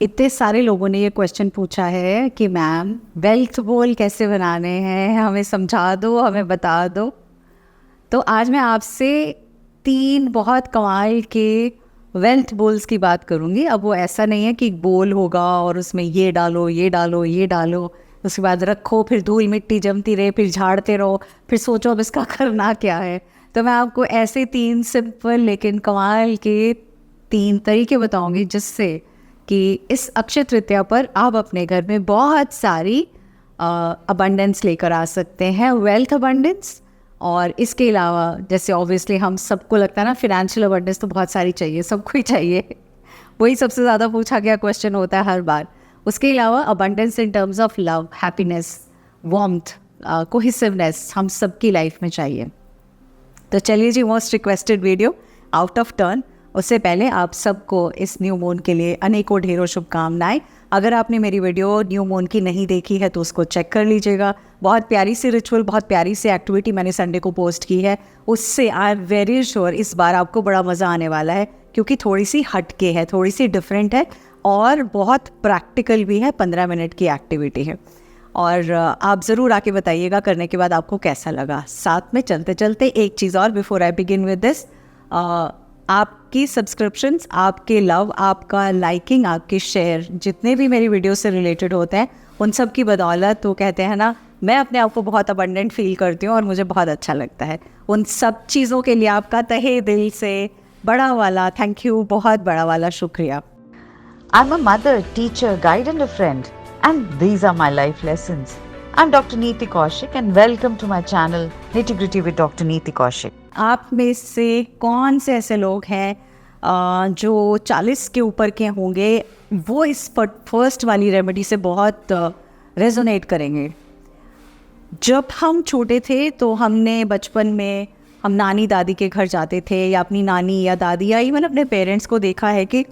इतने सारे लोगों ने ये क्वेश्चन पूछा है कि मैम वेल्थ गोल कैसे बनाने हैं, हमें समझा दो, हमें बता दो। तो आज मैं आपसे 3 बहुत कमाल के वेल्थ गोल्स की बात करूँगी। अब वो ऐसा नहीं है कि बोल होगा और उसमें ये डालो, ये डालो, ये डालो, उसके बाद रखो, फिर धूल मिट्टी जमती रहे, फिर झाड़ते रहो, फिर सोचो अब इसका करना क्या है। तो मैं आपको ऐसे 3 सिंपल लेकिन कमाल के 3 तरीके बताऊँगी जिससे कि इस अक्षय तृतीया पर आप अपने घर में बहुत सारी अबंडेंस लेकर आ सकते हैं, वेल्थ अबंडेंस। और इसके अलावा जैसे ऑब्वियसली हम सबको लगता है ना, फिनेंशियल अबंडेंस तो बहुत सारी चाहिए, सबको ही चाहिए, वही सबसे ज़्यादा पूछा गया क्वेश्चन होता है हर बार। उसके अलावा abundance in terms of love, happiness, warmth, cohesiveness हम सबकी लाइफ में चाहिए। तो चलिए जी, most requested video out of turn. उससे पहले आप सबको इस न्यू मून के लिए अनेकों ढेरों शुभकामनाएं। अगर आपने मेरी वीडियो न्यू मून की नहीं देखी है तो उसको चेक कर लीजिएगा। बहुत प्यारी सी रिचुअल, बहुत प्यारी सी एक्टिविटी मैंने संडे को पोस्ट की है, उससे आई एम वेरी श्योर इस बार आपको बड़ा मज़ा आने वाला है, क्योंकि थोड़ी सी हटके है, थोड़ी सी डिफरेंट है और बहुत प्रैक्टिकल भी है। 15 मिनट की एक्टिविटी है और आप ज़रूर आके बताइएगा करने के बाद आपको कैसा लगा। साथ में चलते चलते एक चीज़ और before I begin with this, आपकी सब्सक्रिप्शंस, आपके लव, आपका लाइकिंग, आपके शेयर जितने भी मेरी वीडियो से रिलेटेड होते हैं उन सब की बदौलत, तो कहते हैं ना, मैं अपने आप को बहुत अबंडेंट फील करती हूँ और मुझे बहुत अच्छा लगता है। उन सब चीज़ों के लिए आपका तहे दिल से बड़ा वाला थैंक यू, बहुत बड़ा वाला शुक्रिया। I'm a mother, teacher, guide and a friend, and these are my life lessons. I'm Dr. Neeti Kaushik and welcome to my channel Nitty Gritty with Dr. Neeti Kaushik. आप में से कौन से ऐसे लोग हैं जो 40 के ऊपर के होंगे, वो इस फर्स्ट वाली रेमेडी से बहुत रेजोनेट करेंगे। जब हम छोटे थे तो हमने बचपन में हम नानी दादी के घर जाते थे, या अपनी नानी या दादी या इवन अपने पेरेंट्स को देखा है कि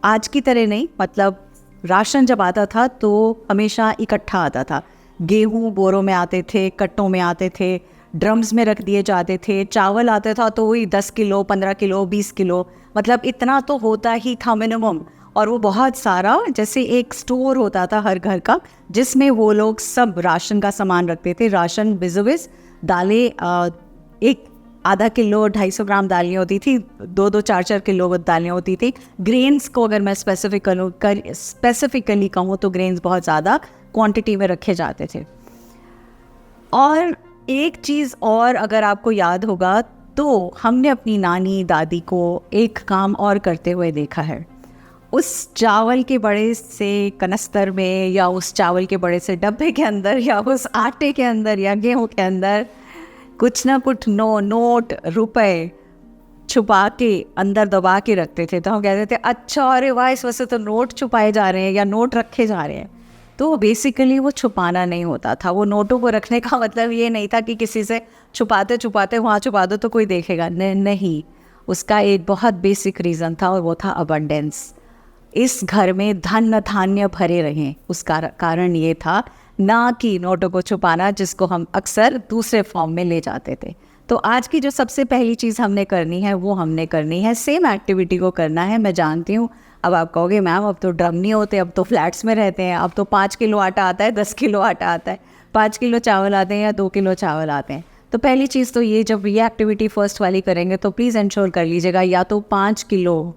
आज की तरह नहीं, मतलब राशन जब आता था तो हमेशा इकट्ठा आता था। गेहूँ बोरों में आते थे, कट्टों में आते थे, ड्रम्स में रख दिए जाते थे। चावल आता था तो वही 10 किलो, 15 किलो, 20 किलो, मतलब इतना तो होता ही था मिनिमम। और वो बहुत सारा, जैसे एक स्टोर होता था हर घर का, जिसमें वो लोग सब राशन का सामान रखते थे। राशन बिजविज दालें, एक आधा किलो 250 ग्राम दालें होती थी, 2-2, 4-4 किलो दालें होती थी। ग्रेन्स को अगर मैं स्पेसिफिकली कहूँ तो ग्रेन्स बहुत ज़्यादा क्वांटिटी में रखे जाते थे। और एक चीज़ और अगर आपको याद होगा तो हमने अपनी नानी दादी को एक काम और करते हुए देखा है। उस चावल के बड़े से कनस्तर में, या उस चावल के बड़े से डब्बे के अंदर, या उस आटे के अंदर, या गेहूँ के अंदर कुछ ना कुछ नोट, रुपए छुपा के अंदर दबा के रखते थे। तो हम कहते थे अच्छा, अरे वाह, इस वजह से तो नोट छुपाए जा रहे हैं या नोट रखे जा रहे हैं। तो बेसिकली वो छुपाना नहीं होता था। वो नोटों को रखने का मतलब ये नहीं था कि किसी से छुपाते छुपाते वहाँ छुपा दो तो कोई देखेगा, नहीं। उसका एक बहुत बेसिक रीज़न था और वो था अबंडेंस। इस घर में धन धान्य भरे रहें, उसका कारण ये था, ना कि नोटों को छुपाना, जिसको हम अक्सर दूसरे फॉर्म में ले जाते थे। तो आज की जो सबसे पहली चीज़ हमने करनी है वो हमने करनी है, सेम एक्टिविटी को करना है। मैं जानती हूँ अब आप कहोगे मैम अब तो ड्रम नहीं होते, अब तो फ्लैट्स में रहते हैं, अब तो 5 किलो आटा आता है, 10 किलो आटा आता है, 5 किलो चावल आते हैं या 2 किलो चावल आते हैं। तो पहली चीज़ तो ये, जब ये एक्टिविटी फर्स्ट वाली करेंगे तो प्लीज़ इंश्योर कर लीजिएगा या तो 5 किलो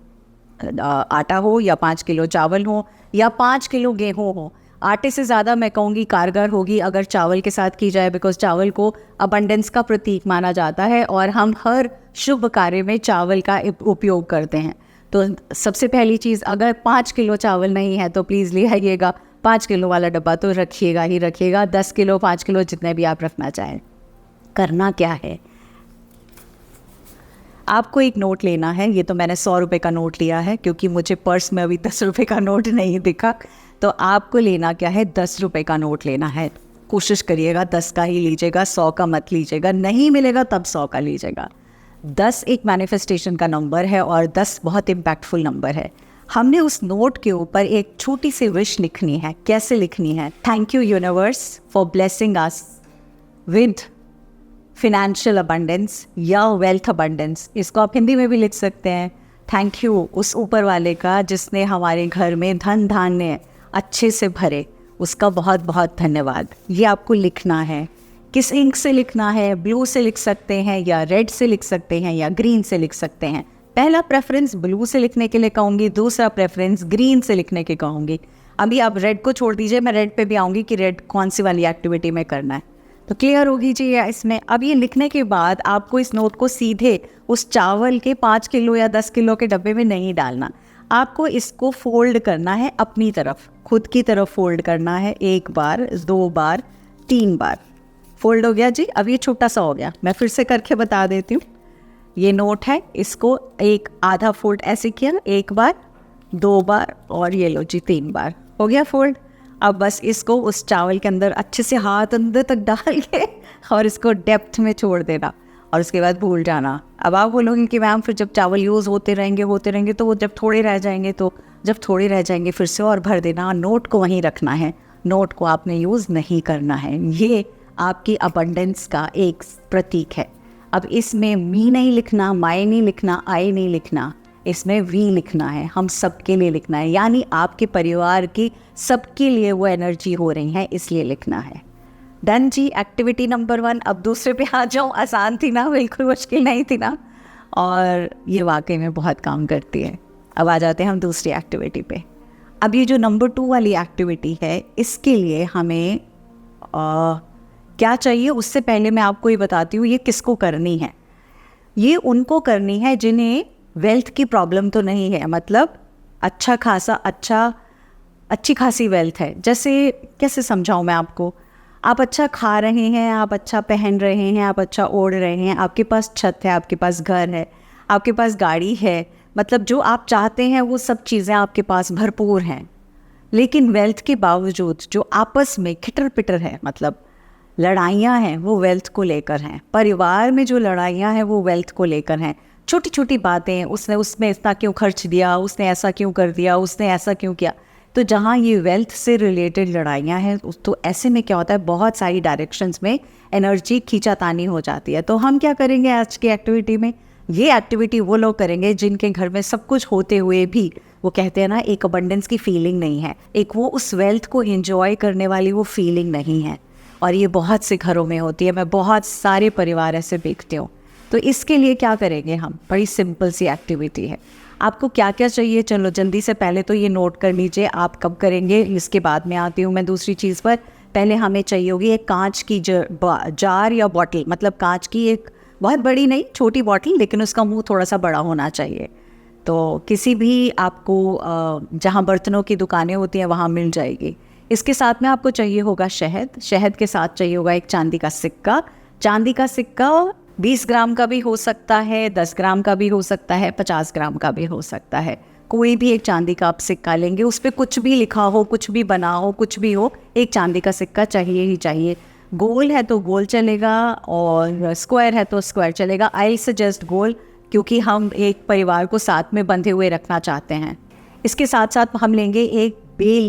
आटा हो, या 5 किलो चावल हो, या 5 किलो गेहूँ हो। आटे से ज़्यादा मैं कहूँगी कारगर होगी अगर चावल के साथ की जाए, बिकॉज चावल को अबंडेंस का प्रतीक माना जाता है और हम हर शुभ कार्य में चावल का उपयोग करते हैं। तो सबसे पहली चीज़, अगर 5 किलो चावल नहीं है तो प्लीज़ ले आइएगा, 5 किलो वाला डब्बा तो रखिएगा ही रखिएगा, 10 किलो, 5 किलो, जितने भी आप रखना चाहें। करना क्या है, आपको एक नोट लेना है। ये तो मैंने 100 रुपये का नोट लिया है क्योंकि मुझे पर्स में अभी 10 रुपये का नोट नहीं दिखा। तो आपको लेना क्या है, 10 रुपये का नोट लेना है। कोशिश करिएगा 10 का ही लीजिएगा, 100 का मत लीजिएगा, नहीं मिलेगा तब 100 का लीजिएगा। 10 एक मैनिफेस्टेशन का नंबर है और 10 बहुत इम्पैक्टफुल नंबर है। हमने उस नोट के ऊपर एक छोटी सी विश लिखनी है। कैसे लिखनी है, thank you universe for blessing us with financial abundance या वेल्थ अबंडेंस। इसको आप हिंदी में भी लिख सकते हैं, थैंक यू उस ऊपर वाले का जिसने हमारे घर में धन धान्य अच्छे से भरे, उसका बहुत बहुत धन्यवाद। ये आपको लिखना है, किस इंक से लिखना है, ब्लू से लिख सकते हैं या रेड से लिख सकते हैं या ग्रीन से लिख सकते हैं। पहला प्रेफरेंस ब्लू से लिखने के लिए कहूँगी, दूसरा प्रेफरेंस ग्रीन से लिखने के कहूँगी। अभी आप रेड को छोड़ दीजिए, मैं रेड पे भी आऊँगी कि रेड कौन सी वाली एक्टिविटी में करना है, तो क्लियर होगी जी या इसमें। अब ये लिखने के बाद आपको इस नोट को सीधे उस चावल के 5 किलो या 10 किलो के डब्बे में नहीं डालना, आपको इसको फोल्ड करना है अपनी तरफ, खुद की तरफ फोल्ड करना है। 1 बार, 2 बार, 3 बार फोल्ड हो गया जी। अब ये छोटा सा हो गया, मैं फिर से करके बता देती हूँ। ये नोट है, इसको एक आधा फोल्ड ऐसे किया, 1 बार, 2 बार और ये लो जी 3 बार हो गया फोल्ड। अब बस इसको उस चावल के अंदर अच्छे से हाथ अंदर तक डाल के और इसको डेप्थ में छोड़ देना और उसके बाद भूल जाना। अब आप बोलोगे कि मैम फिर जब चावल यूज़ होते रहेंगे तो वो जब थोड़े रह जाएंगे फिर से और भर देना। नोट को वहीं रखना है, नोट को आपने यूज़ नहीं करना है। ये आपकी अबंडेंस का एक प्रतीक है। अब इसमें मी नहीं लिखना, माई नहीं लिखना, आई नहीं लिखना, इसमें वी लिखना है, हम सबके लिए लिखना है, यानी आपके परिवार की सबके लिए वो एनर्जी हो रही है, इसलिए लिखना है। डन जी, एक्टिविटी नंबर 1। अब दूसरे पे आ जाऊँ, आसान थी ना, बिल्कुल मुश्किल नहीं थी ना, और ये वाकई में बहुत काम करती है। अब आ जाते हैं हम दूसरी एक्टिविटी पे। अब ये जो नंबर 2 वाली एक्टिविटी है, इसके लिए हमें क्या चाहिए, उससे पहले मैं आपको ये बताती हूँ ये किसको करनी है। ये उनको करनी है जिन्हें वेल्थ की प्रॉब्लम तो नहीं है, मतलब अच्छी खासी वेल्थ है। जैसे कैसे समझाऊं मैं आपको, आप अच्छा खा रहे हैं, आप अच्छा पहन रहे हैं, आप अच्छा ओढ़ रहे हैं, आपके पास छत है, आपके पास घर है, आपके पास गाड़ी है, मतलब जो आप चाहते हैं वो सब चीज़ें आपके पास भरपूर हैं। लेकिन वेल्थ के बावजूद जो आपस में खिटर पिटर है, मतलब लड़ाइयाँ हैं, वो वेल्थ को लेकर हैं। परिवार में जो लड़ाइयाँ हैं वो वेल्थ को लेकर हैं। छोटी छोटी बातें, उसने उसमें इतना क्यों खर्च दिया, उसने ऐसा क्यों कर दिया, उसने ऐसा क्यों किया। तो जहाँ ये वेल्थ से रिलेटेड लड़ाइयाँ हैं, तो ऐसे में क्या होता है, बहुत सारी डायरेक्शंस में एनर्जी खींचातानी हो जाती है। तो हम क्या करेंगे आज की एक्टिविटी में, ये एक्टिविटी वो लोग करेंगे जिनके घर में सब कुछ होते हुए भी वो कहते हैं ना एक अबंडेंस की फीलिंग नहीं है, एक वो उस वेल्थ को एंजॉय करने वाली वो फीलिंग नहीं है। और ये बहुत से घरों में होती है, मैं बहुत सारे परिवार ऐसे देखती हूँ। तो इसके लिए क्या करेंगे हम, बड़ी सिंपल सी एक्टिविटी है। आपको क्या क्या चाहिए, चलो जल्दी से पहले तो ये नोट कर लीजिए आप कब करेंगे, इसके बाद में आती हूँ मैं दूसरी चीज़ पर। पहले हमें चाहिए होगी एक कांच की जार या बॉटल, मतलब कांच की एक बहुत बड़ी नहीं, छोटी बॉटल, लेकिन उसका मुंह थोड़ा सा बड़ा होना चाहिए। तो किसी भी आपको जहाँ बर्तनों की दुकानें होती हैं वहाँ मिल जाएगी। इसके साथ में आपको चाहिए होगा शहद के साथ चाहिए होगा एक चांदी का सिक्का। चांदी का सिक्का 20 ग्राम का भी हो सकता है, 10 ग्राम का भी हो सकता है, 50 ग्राम का भी हो सकता है। कोई भी एक चांदी का आप सिक्का लेंगे, उस पर कुछ भी लिखा हो, कुछ भी बना हो, कुछ भी हो, एक चांदी का सिक्का चाहिए ही चाहिए। गोल है तो गोल चलेगा और स्क्वायर है तो स्क्वायर चलेगा। आई सजेस्ट गोल, क्योंकि हम एक परिवार को साथ में बंधे हुए रखना चाहते हैं। इसके साथ साथ हम लेंगे एक बे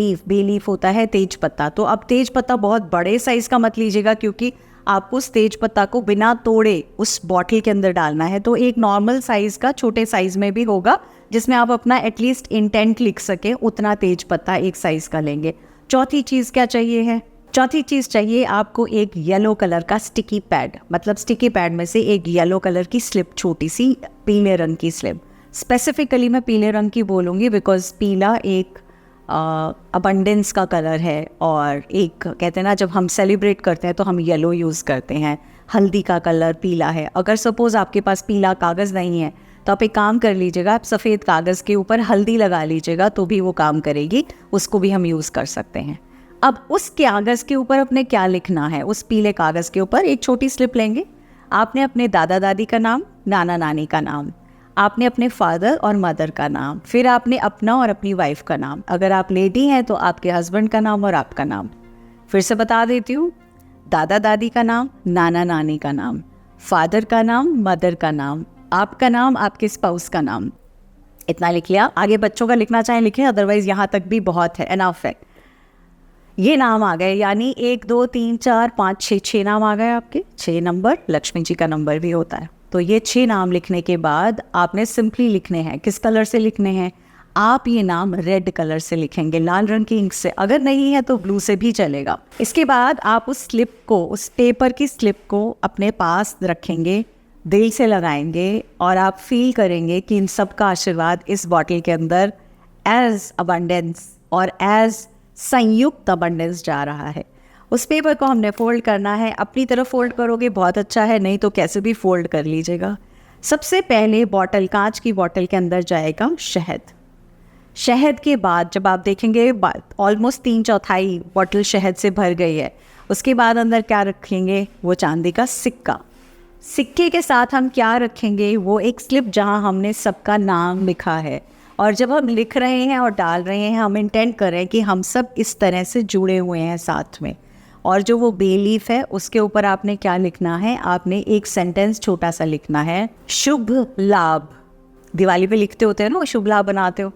लीफ होता है तेज पत्ता। तो अब तेज पत्ता बहुत बड़े साइज़ का मत लीजिएगा, क्योंकि आपको उस तेज पत्ता को बिना तोड़े उस बॉटल के अंदर डालना है। तो एक नॉर्मल साइज़ का, छोटे साइज़ में भी होगा, जिसमें आप अपना एटलीस्ट इंटेंट लिख सकें, उतना तेज पत्ता एक साइज़ का लेंगे। चौथी चीज़ क्या चाहिए है, चौथी चीज़ चाहिए आपको एक येलो कलर का स्टिकी पैड, मतलब स्टिकी पैड में से एक येलो कलर की स्लिप, छोटी सी पीले रंग की स्लिप। स्पेसिफिकली मैं पीले रंग की बोलूँगी बिकॉज पीला एक अबंडेंस का कलर है, और एक कहते हैं ना जब हम सेलिब्रेट करते हैं तो हम येलो यूज़ करते हैं। हल्दी का कलर पीला है। अगर सपोज़ आपके पास पीला कागज़ नहीं है तो आप एक काम कर लीजिएगा, आप सफ़ेद कागज़ के ऊपर हल्दी लगा लीजिएगा तो भी वो काम करेगी, उसको भी हम यूज़ कर सकते हैं। अब उस कागज़ के ऊपर अपने क्या लिखना है, उस पीले कागज़ के ऊपर एक छोटी स्लिप लेंगे। आपने अपने दादा दादी का नाम, नाना नानी का नाम, आपने अपने फादर और मदर का नाम, फिर आपने अपना और अपनी वाइफ का नाम, अगर आप लेडी हैं तो आपके हस्बैंड का नाम और आपका नाम। फिर से बता देती हूँ, दादा दादी का नाम, नाना नानी का नाम, फादर का नाम, मदर का नाम, आपका नाम, आपके स्पाउस का नाम। इतना लिख लिया। आगे बच्चों का लिखना चाहें लिखें, अदरवाइज़ यहाँ तक भी बहुत है, एनफ है। ये नाम आ गए, यानी 1 2 3 4 5 6 नाम आ गए आपके, 6 नंबर। लक्ष्मी जी का नंबर भी होता है। तो ये 6 नाम लिखने के बाद आपने सिंपली लिखने हैं। किस कलर से लिखने हैं? आप ये नाम रेड कलर से लिखेंगे, लाल रंग की इंक से। अगर नहीं है तो ब्लू से भी चलेगा। इसके बाद आप उस स्लिप को, उस पेपर की स्लिप को अपने पास रखेंगे, दिल से लगाएंगे और आप फील करेंगे कि इन सब का आशीर्वाद इस बॉटल के अंदर एज अबंडेंस और एज संयुक्त अबंडेंस जा रहा है। उस पेपर को हमने फोल्ड करना है। अपनी तरफ फोल्ड करोगे बहुत अच्छा है, नहीं तो कैसे भी फोल्ड कर लीजिएगा। सबसे पहले बॉटल, कांच की बॉटल के अंदर जाएगा शहद। शहद के बाद जब आप देखेंगे ऑलमोस्ट 3/4 बॉटल शहद से भर गई है, उसके बाद अंदर क्या रखेंगे? वो चांदी का सिक्का। सिक्के के साथ हम क्या रखेंगे? वो एक स्लिप जहां हमने सबका नाम लिखा है। और जब हम लिख रहे हैं और डाल रहे हैं, हम इंटेंट कर रहे हैं कि हम सब इस तरह से जुड़े हुए हैं साथ में। और जो वो बे लीफ है उसके ऊपर आपने क्या लिखना है? आपने एक सेंटेंस छोटा सा लिखना है, शुभ लाभ। दिवाली पे लिखते होते हैं ना, शुभ लाभ बनाते हो।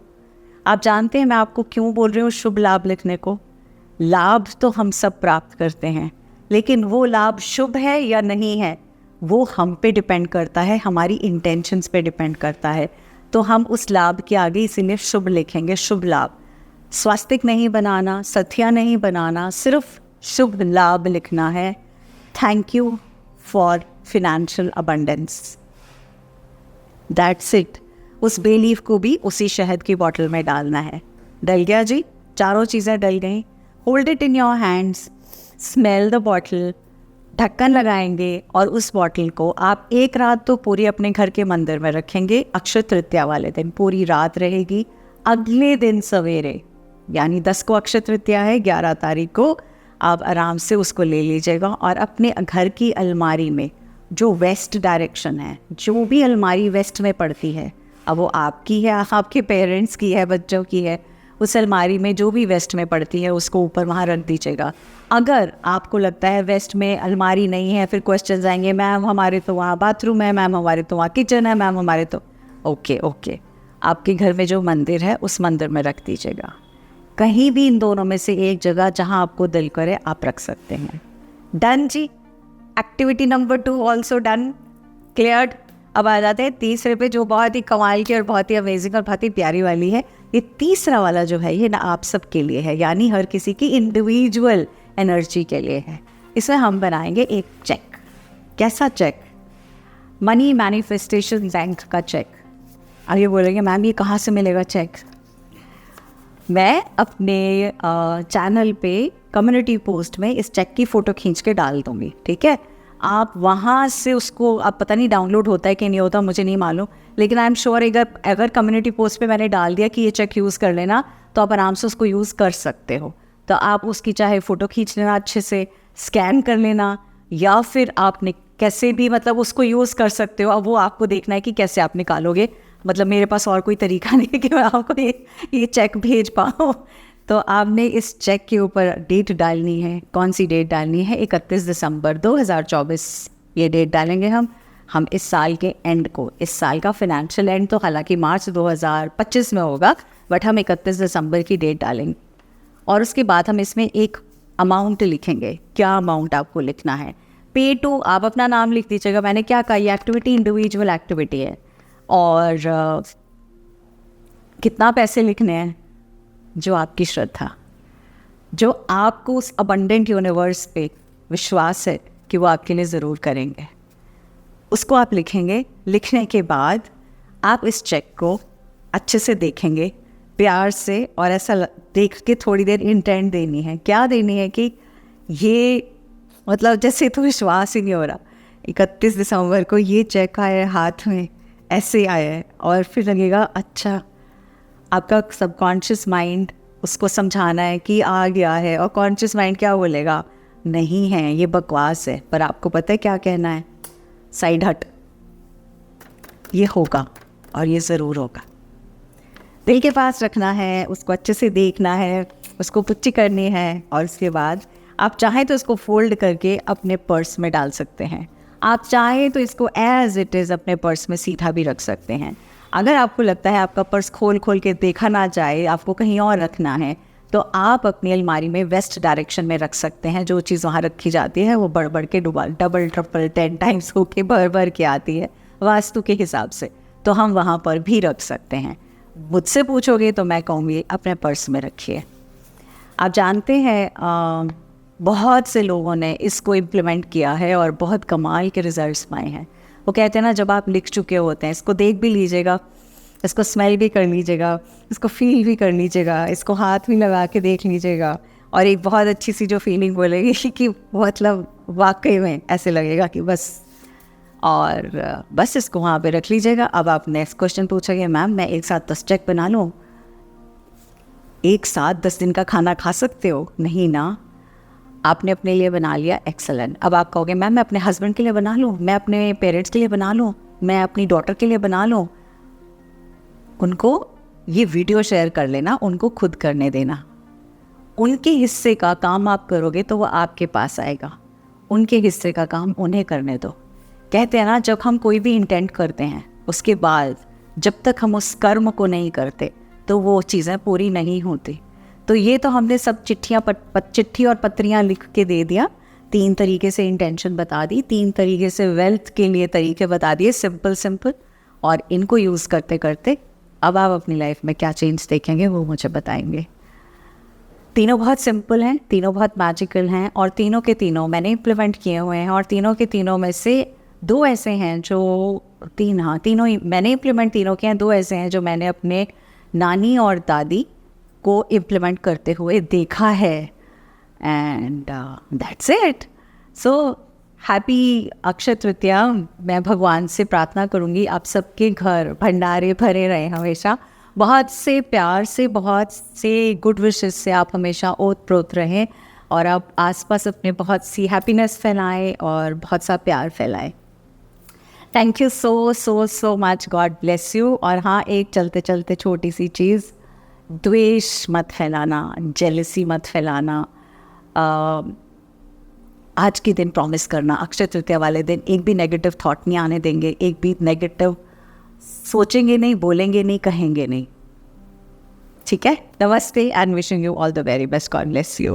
आप जानते हैं मैं आपको क्यों बोल रही हूँ शुभ लाभ लिखने को? लाभ तो हम सब प्राप्त करते हैं, लेकिन वो लाभ शुभ है या नहीं है वो हम पे डिपेंड करता है, हमारी इंटेंशंस पे डिपेंड करता है। तो हम उस लाभ के आगे इसीलिए शुभ लिखेंगे, शुभ लाभ। स्वास्तिक नहीं बनाना, सथिया नहीं बनाना, सिर्फ शुभ लाभ लिखना है। Thank you for financial abundance, that's it. उस बे लीफ को भी उसी शहद की बॉटल में डालना है। डल गया जी, चारों चीज़ें डल गई। Hold it in your hands, smell the bottle, ढक्कन लगाएंगे और उस बॉटल को आप एक रात तो पूरी अपने घर के मंदिर में रखेंगे। अक्षय तृतीया वाले दिन पूरी रात रहेगी। अगले दिन सवेरे, यानी 10 को अक्षय तृतीया है, 11 तारीख को आप आराम से उसको ले लीजिएगा और अपने घर की अलमारी में, जो वेस्ट डायरेक्शन है, जो भी अलमारी वेस्ट में पड़ती है, अब वो आपकी है, आपके पेरेंट्स की है, बच्चों की है, उस अलमारी में जो भी वेस्ट में पड़ती है उसको ऊपर वहाँ रख दीजिएगा। अगर आपको लगता है वेस्ट में अलमारी नहीं है, फिर क्वेश्चन आएंगे, मैम हमारे तो वहाँ बाथरूम है, मैम हमारे तो वहाँ किचन है, मैम हमारे तो ओके, आपके घर में जो मंदिर है उस मंदिर में रख दीजिएगा। कहीं भी इन दोनों में से एक जगह जहाँ आपको दिल करे आप रख सकते हैं। डन जी, activity number 2 also done, cleared. अब आ जाते हैं तीसरे पे, जो बहुत ही कमाल की और बहुत ही अमेजिंग और बहुत ही प्यारी वाली है। ये तीसरा वाला जो है ये ना आप सब के लिए है, यानी हर किसी की इंडिविजुअल एनर्जी के लिए है। इसमें हम बनाएंगे एक चेक। कैसा चेक? मनी मैनिफेस्टेशन बैंक का चेक। अब ये बोलेंगे मैम ये कहाँ से मिलेगा चेक? मैं अपने चैनल पे कम्युनिटी पोस्ट में इस चेक की फ़ोटो खींच के डाल दूँगी, ठीक है? आप वहाँ से उसको, आप पता नहीं डाउनलोड होता है कि नहीं होता, मुझे नहीं मालूम, लेकिन आई एम श्योर अगर कम्युनिटी पोस्ट पे मैंने डाल दिया कि ये चेक यूज़ कर लेना, तो आप आराम से उसको यूज़ कर सकते हो। तो आप उसकी चाहे फ़ोटो खींच लेना, अच्छे से स्कैन कर लेना, या फिर आपने कैसे भी मतलब उसको यूज़ कर सकते हो। अब वो आपको देखना है कि कैसे आप निकालोगे। मतलब मेरे पास और कोई तरीका नहीं है कि मैं आपको ये चेक भेज पाऊँ। तो आपने इस चेक के ऊपर डेट डालनी है। कौन सी डेट डालनी है? 31 दिसंबर 2024 ये डेट डालेंगे हम इस साल के एंड को। इस साल का फिनेंशियल एंड तो हालांकि मार्च 2025 में होगा, बट हम 31 दिसंबर की डेट डालेंगे। और उसके बाद हम इसमें एक अमाउंट लिखेंगे। क्या अमाउंट आपको लिखना है? पे टू, आप अपना नाम लिख दीजिएगा। मैंने क्या कहा, ये एक्टिविटी इंडिविजुअल एक्टिविटी है। और कितना पैसे लिखने हैं? जो आपकी श्रद्धा, जो आपको उस अबंडेंट यूनिवर्स पे विश्वास है कि वो आपके लिए ज़रूर करेंगे, उसको आप लिखेंगे। लिखने के बाद आप इस चेक को अच्छे से देखेंगे, प्यार से, और ऐसा देख के थोड़ी देर इंटेंट देनी है। क्या देनी है कि ये मतलब जैसे तो विश्वास ही नहीं हो रहा, 31 दिसंबर को ये चेक आया है हाथ में, ऐसे आया है, और फिर लगेगा अच्छा। आपका सबकॉन्शियस माइंड उसको समझाना है कि आ गया है, और कॉन्शियस माइंड क्या बोलेगा, नहीं है ये बकवास है। पर आपको पता है क्या कहना है, साइड हट, ये होगा और ये ज़रूर होगा। दिल के पास रखना है, उसको अच्छे से देखना है, उसको पुच्ची करनी है, और उसके बाद आप चाहें तो इसको फोल्ड करके अपने पर्स में डाल सकते हैं। आप चाहें तो इसको एज इट इज़ अपने पर्स में सीधा भी रख सकते हैं। अगर आपको लगता है आपका पर्स खोल के देखा ना जाए, आपको कहीं और रखना है, तो आप अपनी अलमारी में वेस्ट डायरेक्शन में रख सकते हैं। जो चीज़ वहाँ रखी जाती है वो बढ़ बढ़ के डबल ट्रिपल 10 टाइम्स होके भर के आती है वास्तु के हिसाब से, तो हम वहाँ पर भी रख सकते हैं। मुझसे पूछोगे तो मैं कहूँगी अपने पर्स में रखिए। आप जानते हैं बहुत से लोगों ने इसको इम्प्लीमेंट किया है और बहुत कमाल के रिजल्ट्स पाए हैं। वो कहते हैं ना, जब आप लिख चुके होते हैं, इसको देख भी लीजिएगा, इसको स्मेल भी कर लीजिएगा, इसको फील भी कर लीजिएगा, इसको हाथ भी लगा के देख लीजिएगा, और एक बहुत अच्छी सी जो फीलिंग बोलेगी कि मतलब वाकई में ऐसे लगेगा कि बस इसको वहाँ पे रख लीजिएगा। अब आप नेक्स्ट क्वेश्चन पूछोगे, मैम मैं एक साथ 10 चेक बना लूँ? एक साथ 10 दिन का खाना खा सकते हो? नहीं ना। आपने अपने लिए बना लिया, एक्सेलेंट। अब आप कहोगे मैम मैं अपने हस्बैंड के लिए बना लूँ, मैं अपने पेरेंट्स के लिए बना लूँ, मैं अपनी डॉटर के लिए बना लूँ? उनको ये वीडियो शेयर कर लेना, उनको खुद करने देना। उनके हिस्से का काम आप करोगे तो वो आपके पास आएगा, उनके हिस्से का काम उन्हें करने दो। कहते हैं ना, जब हम कोई भी इंटेंट करते हैं उसके बाद जब तक हम उस कर्म को नहीं करते तो वो चीज़ें पूरी नहीं होती। तो ये तो हमने सब चिट्ठी और पत्रियाँ लिख के दे दिया, 3 तरीके से इंटेंशन बता दी, 3 तरीके से वेल्थ के लिए तरीके बता दिए, सिंपल, और इनको यूज़ करते करते अब आप अपनी लाइफ में क्या चेंज देखेंगे वो मुझे बताएंगे। तीनों बहुत सिंपल हैं, तीनों बहुत मैजिकल हैं, और तीनों के तीनों मैंने इम्प्लीमेंट किए हुए हैं, और तीनों के तीनों में से 2 ऐसे हैं जो तीनों ही मैंने इम्प्लीमेंट तीनों किए हैं। 2 ऐसे हैं जो मैंने अपने नानी और दादी को इम्प्लीमेंट करते हुए देखा है, and that's it. So happy Akshaya Tritiya. मैं भगवान से प्रार्थना करूँगी आप सबके घर भंडारे भरे रहे हमेशा, बहुत से प्यार से, बहुत से गुड विशेस से आप हमेशा ओत प्रोत रहें, और आप आसपास अपने बहुत सी हैप्पीनेस फैलाएं और बहुत सा प्यार फैलाएं। Thank you so much, God bless you. और हाँ, एक चलते चलते छोटी सी चीज़, द्वेष मत फैलाना, जेलसी मत फैलाना। आज के दिन प्रॉमिस करना, अक्षय तृतीया वाले दिन एक भी नेगेटिव थॉट नहीं आने देंगे, एक भी नेगेटिव सोचेंगे नहीं, बोलेंगे नहीं, कहेंगे नहीं। ठीक है? नमस्ते and wishing you all the very best. God bless you.